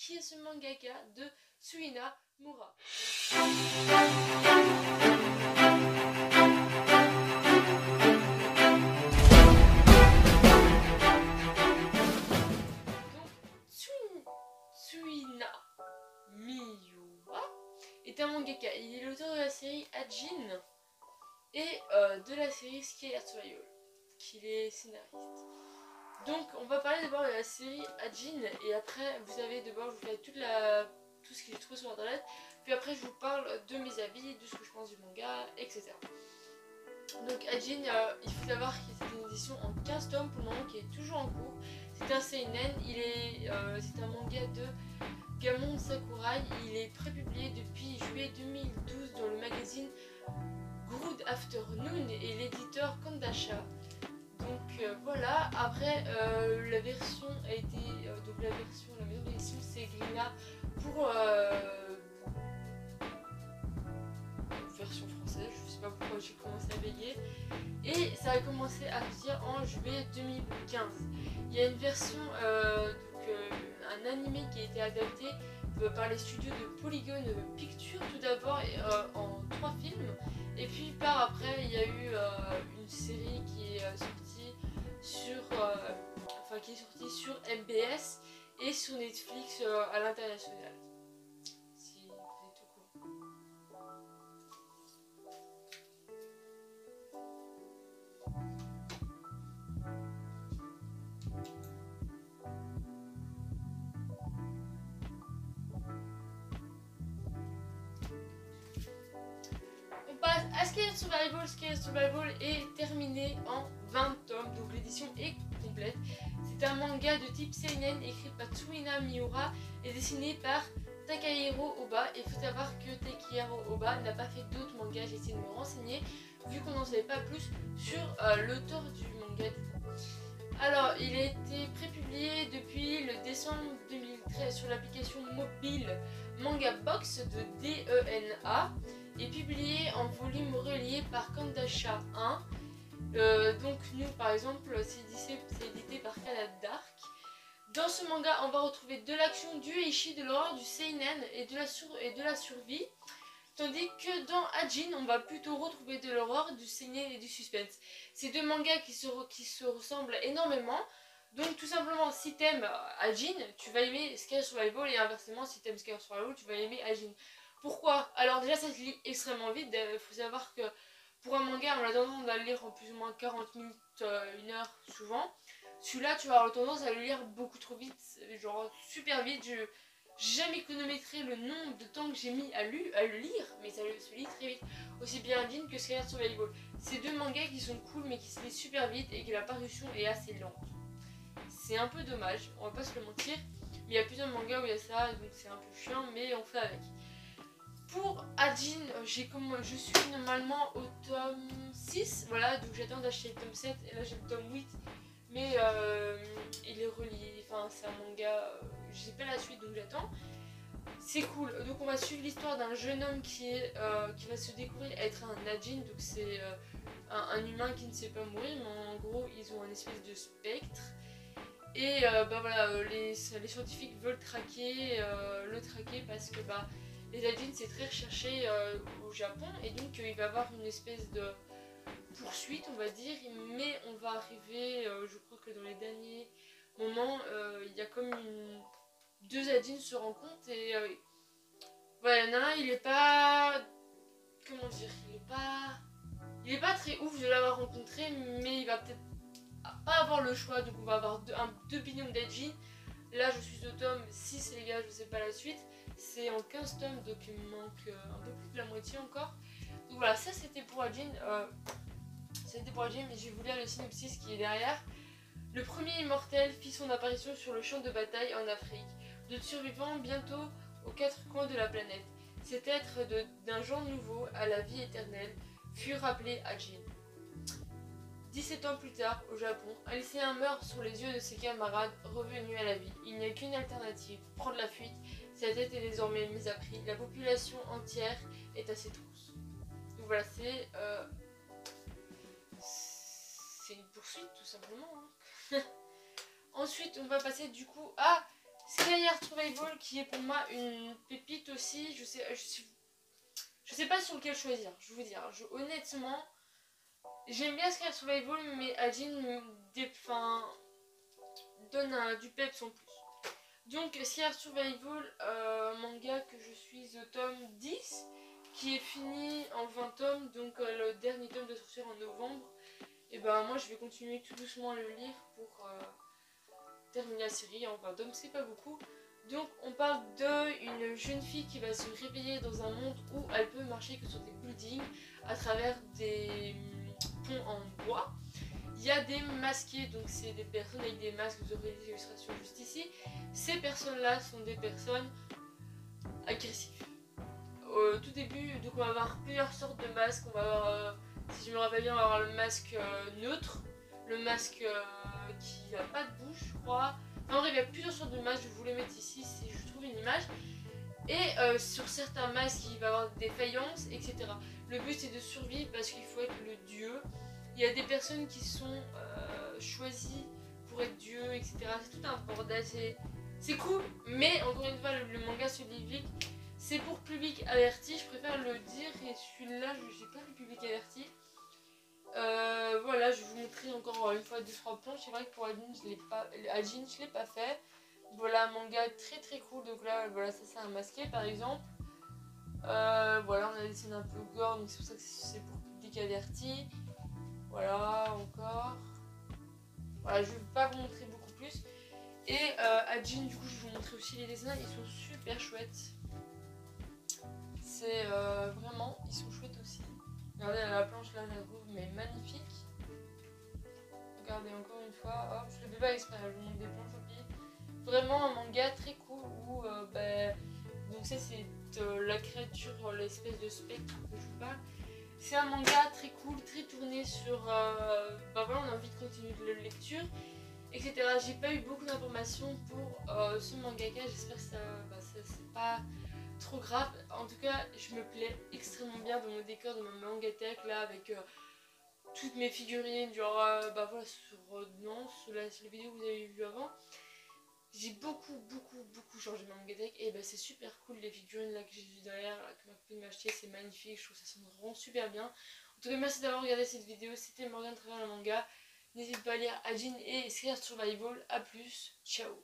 qui est ce mangaka de Suina Mura. Suina Miura est un mangaka. Il est l'auteur de la série Ajin et de la série Skylar Survival, qu'il est scénariste. Donc on va parler d'abord de la série Ajin et après vous savez d'abord je vous fais tout ce que j'ai trouvé sur internet, puis après je vous parle de mes avis, de ce que je pense du manga, etc. Donc Ajin, il faut savoir que c'est une édition en 15 tomes pour le moment qui est toujours en cours. C'est un seinen, c'est un manga de Gamon Sakurai. Il est prépublié depuis juillet 2012 dans le magazine Good Afternoon et l'éditeur Kondasha. Donc voilà, après la version a été, la maison d'édition c'est Glénat pour version française, je sais pas pourquoi j'ai commencé à bégayer, et ça a commencé à sortir en juillet 2015. Il y a une version, un animé qui a été adapté par les studios de Polygon Pictures tout d'abord en 3 films, et puis par après il y a eu une série qui est sortie sur MBS et sur Netflix à l'international. Si vous êtes au courant. On passe à Skylar Survival. Skylar Survival est terminé en 20 tomes, donc l'édition est complète. C'est un manga de type seinen écrit par Suina Miura et dessiné par Takahiro Oba. Et il faut savoir que Takahiro Oba n'a pas fait d'autres mangas, j'ai essayé de me renseigner, vu qu'on n'en savait pas plus sur l'auteur du manga. Alors, il a été prépublié depuis le décembre 2013 sur l'application mobile Manga Box de DENA et publié en volume relié par Kondasha 1. Donc nous par exemple c'est édité par Canada Dark. Dans ce manga on va retrouver de l'action, du heishi, de l'horreur, du seinen et de la survie. Tandis que dans Ajin on va plutôt retrouver de l'horreur, du seinen et du suspense. C'est deux mangas qui se ressemblent énormément. Donc tout simplement si t'aimes Ajin tu vas aimer Skylar Survival et inversement si t'aimes Skylar Survival tu vas aimer Ajin. Pourquoi? Alors déjà ça se lit extrêmement vite, il faut savoir que pour un manga on a tendance à le lire en plus ou moins 40 minutes, 1 heure souvent. Celui-là tu vas avoir tendance à le lire beaucoup trop vite, genre super vite. J'ai jamais chronométré le nombre de temps que j'ai mis à le lire, mais ça se lit très vite. Aussi bien Ajin que Skylar Survival. C'est deux mangas qui sont cool mais qui se lisent super vite et que la parution est assez lente. C'est un peu dommage, on va pas se le mentir, mais il y a plusieurs mangas où il y a ça, donc c'est un peu chiant, mais on fait avec. Pour Ajin, je suis normalement au tome 6, voilà, donc j'attends d'acheter le tome 7, et là j'ai le tome 8, mais il est relié, enfin c'est un manga, je sais pas la suite donc j'attends. C'est cool, donc on va suivre l'histoire d'un jeune homme qui va se découvrir être un Ajin, donc c'est un humain qui ne sait pas mourir, mais en gros ils ont un espèce de spectre. Et voilà, les scientifiques veulent le traquer parce que les Ajin c'est très recherché au Japon et donc il va y avoir une espèce de poursuite on va dire, mais on va arriver, je crois que dans les derniers moments il y a comme deux Ajin se rencontrent et voilà, il y en a un il est pas, comment dire, il est pas très ouf de l'avoir rencontré, mais il va peut-être pas avoir le choix, donc on va avoir deux binômes d'Ajin. Là je suis au tome 6 les gars, je sais pas la suite, c'est en 15 tomes donc il me manque un peu plus de la moitié encore. Donc voilà, ça c'était pour Ajin, mais je vais vous lire le synopsis qui est derrière. Le premier immortel fit son apparition sur le champ de bataille en Afrique, de survivants bientôt aux 4 coins de la planète. Cet être d'un genre nouveau à la vie éternelle fut rappelé Ajin. 17 ans plus tard, au Japon, un lycéen meurt sous les yeux de ses camarades revenus à la vie. Il n'y a qu'une alternative, prendre la fuite. Sa tête est désormais mise à prix. La population entière est à ses trousses. Donc voilà, c'est une poursuite tout simplement. Hein. Ensuite, on va passer du coup à Sky Heart Survival qui est pour moi une pépite aussi. Je sais pas sur lequel choisir. Je vais vous dire, honnêtement, j'aime bien Sky Heart Survival, mais Ajin donne du peps en plus. Donc Sky Heart Survival, manga que je suis au tome 10, qui est fini en 20 tomes, donc le dernier tome doit sortir en novembre. Et ben moi je vais continuer tout doucement à le lire pour terminer la série en 20 tomes, c'est pas beaucoup. Donc on parle d'une jeune fille qui va se réveiller dans un monde où elle peut marcher que sur des buildings à travers des ponts en bois. Il y a des masqués, donc c'est des personnes avec des masques, vous aurez des illustrations juste ici. Ces personnes-là sont des personnes agressives. Au tout début, donc on va avoir plusieurs sortes de masques. On va avoir, si je me rappelle bien, on va avoir le masque neutre, le masque qui n'a pas de bouche, je crois. Enfin, en vrai, il y a plusieurs sortes de masques, je vais vous les mettre ici si je trouve une image. Et sur certains masques, il va y avoir des faïences, etc. Le but c'est de survivre parce qu'il faut être le dieu. Il y a des personnes qui sont choisies pour être dieu, etc. C'est tout un bordel, c'est cool, mais encore une fois, le manga se lit vite. C'est pour public averti, je préfère le dire, et celui-là, je n'ai pas le public averti. Voilà, je vais vous montrer encore une fois 2-3 planches. C'est vrai que pour Ajin, je l'ai pas fait. Voilà, un manga très très cool. Donc là, voilà, ça c'est un masqué par exemple. Voilà, on a dessiné un peu gore, donc c'est pour ça que c'est pour public averti. Voilà, encore. Voilà, je vais pas vous montrer beaucoup plus. Et Ajin, du coup, je vais vous montrer aussi les dessins. Ils sont super chouettes. C'est vraiment, ils sont chouettes aussi. Regardez la planche là, je la trouve mais magnifique. Regardez encore une fois, hop, je le fais pas exprès, je vous montre des planches au pied. Vraiment un manga très cool où donc ça c'est la créature, l'espèce de spectre que je vous parle. C'est un manga très cool, très tourné sur voilà, on a envie de continuer de la lecture, etc. J'ai pas eu beaucoup d'informations pour ce mangaka, j'espère que ça c'est pas trop grave. En tout cas, je me plais extrêmement bien dans mon décor de ma mangatech là avec toutes mes figurines, genre voilà sur non, sur la vidéo que vous avez vu avant. J'ai beaucoup changé ma mangatech et c'est super cool les figurines là que j'ai vues derrière, là, que ma copine m'a acheté, c'est magnifique, je trouve que ça sonne vraiment super bien. En tout cas, merci d'avoir regardé cette vidéo, c'était Morgane à travers le manga. N'hésitez pas à lire Ajin et Sky Heart Survival, à plus, ciao.